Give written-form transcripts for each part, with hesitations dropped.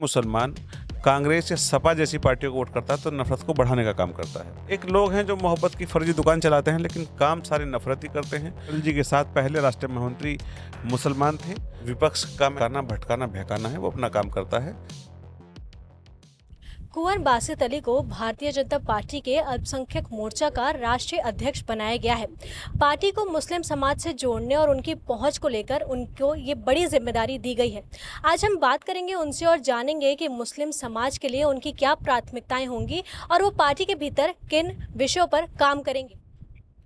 मुसलमान कांग्रेस या सपा जैसी पार्टियों को वोट करता है तो नफरत को बढ़ाने का काम करता है। एक लोग हैं जो मोहब्बत की फर्जी दुकान चलाते हैं लेकिन काम सारे नफरती करते हैं। अटल जी के साथ पहले राष्ट्रीय महामंत्री मुसलमान थे। विपक्ष का भटकाना भटकाना बहकाना है, वो अपना काम करता है। कुंवर बासित अली को भारतीय जनता पार्टी के अल्पसंख्यक मोर्चा का राष्ट्रीय अध्यक्ष बनाया गया है। पार्टी को मुस्लिम समाज से जोड़ने और उनकी पहुंच को लेकर उनको ये बड़ी जिम्मेदारी दी गई है। आज हम बात करेंगे उनसे और जानेंगे कि मुस्लिम समाज के लिए उनकी क्या प्राथमिकताएं होंगी और वो पार्टी के भीतर किन विषयों पर काम करेंगे।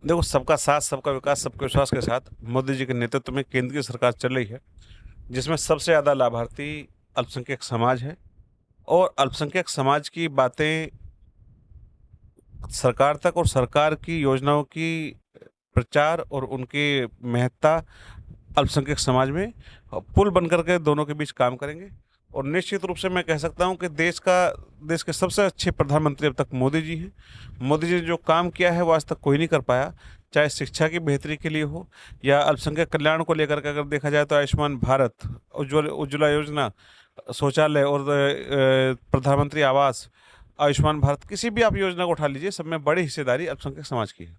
देखो, सबका साथ, सबका विकास, सबके विश्वास के साथ मोदी जी के नेतृत्व में केंद्रीय सरकार चल रही है, जिसमें सबसे ज़्यादा लाभार्थी अल्पसंख्यक समाज है। और अल्पसंख्यक समाज की बातें सरकार तक और सरकार की योजनाओं की प्रचार और उनकी महत्ता अल्पसंख्यक समाज में पुल बनकर के दोनों के बीच काम करेंगे। और निश्चित रूप से मैं कह सकता हूं कि देश के सबसे अच्छे प्रधानमंत्री अब तक मोदी जी हैं। मोदी जी ने जो काम किया है वो आज तक कोई नहीं कर पाया, चाहे शिक्षा की बेहतरी के लिए हो या अल्पसंख्यक कल्याण को लेकर के अगर देखा जाए तो आयुष्मान भारत, उज्ज्वला योजना, शौचालय और प्रधानमंत्री आवास, आयुष्मान भारत, किसी भी आप योजना को उठा लीजिए, सब में बड़ी हिस्सेदारी अल्पसंख्यक समाज की है।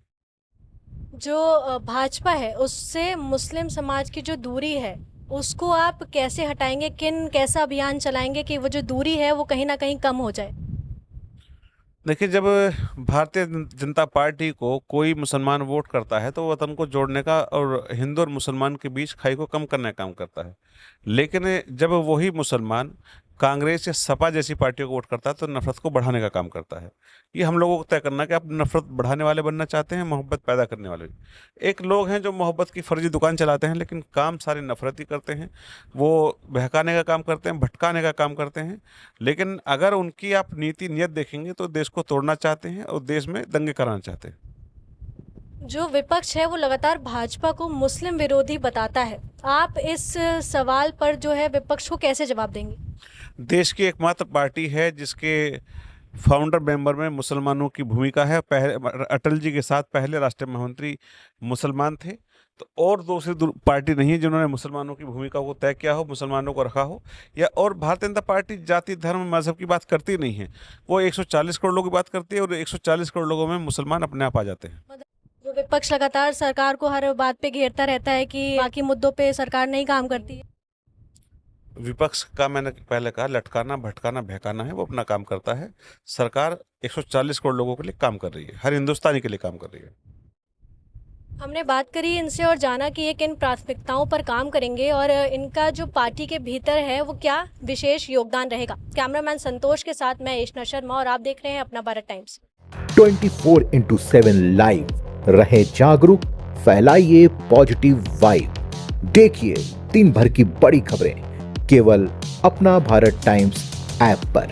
जो भाजपा है उससे मुस्लिम समाज की जो दूरी है उसको आप कैसे हटाएंगे, कैसा अभियान चलाएंगे कि वो जो दूरी है वो कहीं ना कहीं कम हो जाए। देखिए, जब भारतीय जनता पार्टी को कोई मुसलमान वोट करता है तो वतन को जोड़ने का और हिंदू और मुसलमान के बीच खाई को कम करने का काम करता है। लेकिन जब वही मुसलमान कांग्रेस या सपा जैसी पार्टियों को वोट करता है तो नफरत को बढ़ाने का काम करता है। ये हम लोगों को तय करना कि आप नफरत बढ़ाने वाले बनना चाहते हैं, मोहब्बत पैदा करने वाले। एक लोग हैं जो मोहब्बत की फर्जी दुकान चलाते हैं लेकिन काम सारे नफरती करते हैं। वो बहकाने का काम करते हैं, भटकाने का काम करते हैं। लेकिन अगर उनकी आप नीति नियत देखेंगे तो देश को तोड़ना चाहते हैं और देश में दंगे कराना चाहते हैं। जो विपक्ष है वो लगातार भाजपा को मुस्लिम विरोधी बताता है। आप इस सवाल पर जो है विपक्ष को कैसे जवाब देंगे। देश की एकमात्र पार्टी है जिसके फाउंडर मेंबर में मुसलमानों की भूमिका है। अटल जी के साथ पहले राष्ट्रीय महामंत्री मुसलमान थे, तो और दूसरी पार्टी नहीं है जिन्होंने मुसलमानों की भूमिका को तय किया हो, मुसलमानों को रखा हो। या और भारतीय जनता पार्टी जाति, धर्म, मजहब की बात करती नहीं है। वो 140 करोड़ लोगों की बात करती है और 140 करोड़ लोगों में मुसलमान अपने आप आ जाते हैं। जो विपक्ष लगातार सरकार को हर बात पे घेरता रहता है कि बाकी मुद्दों पे सरकार नहीं काम करती है। विपक्ष का, मैंने पहले कहा, लटकाना भटकाना बहकाना है, वो अपना काम करता है। सरकार 140 करोड़ लोगों के लिए काम कर रही है, हर हिंदुस्तानी के लिए काम कर रही है। हमने बात करी इनसे और जाना कि ये किन प्राथमिकताओं पर काम करेंगे और इनका जो पार्टी के भीतर है वो क्या विशेष योगदान रहेगा। कैमरामैन संतोष के साथ मैं ईशना शर्मा और आप देख रहे हैं अपना भारत टाइम्स 24/7 लाइव। रहे जागरूक, फैलाइए पॉजिटिव वाइब। देखिए दिन भर की बड़ी खबरें केवल अपना भारत टाइम्स ऐप पर।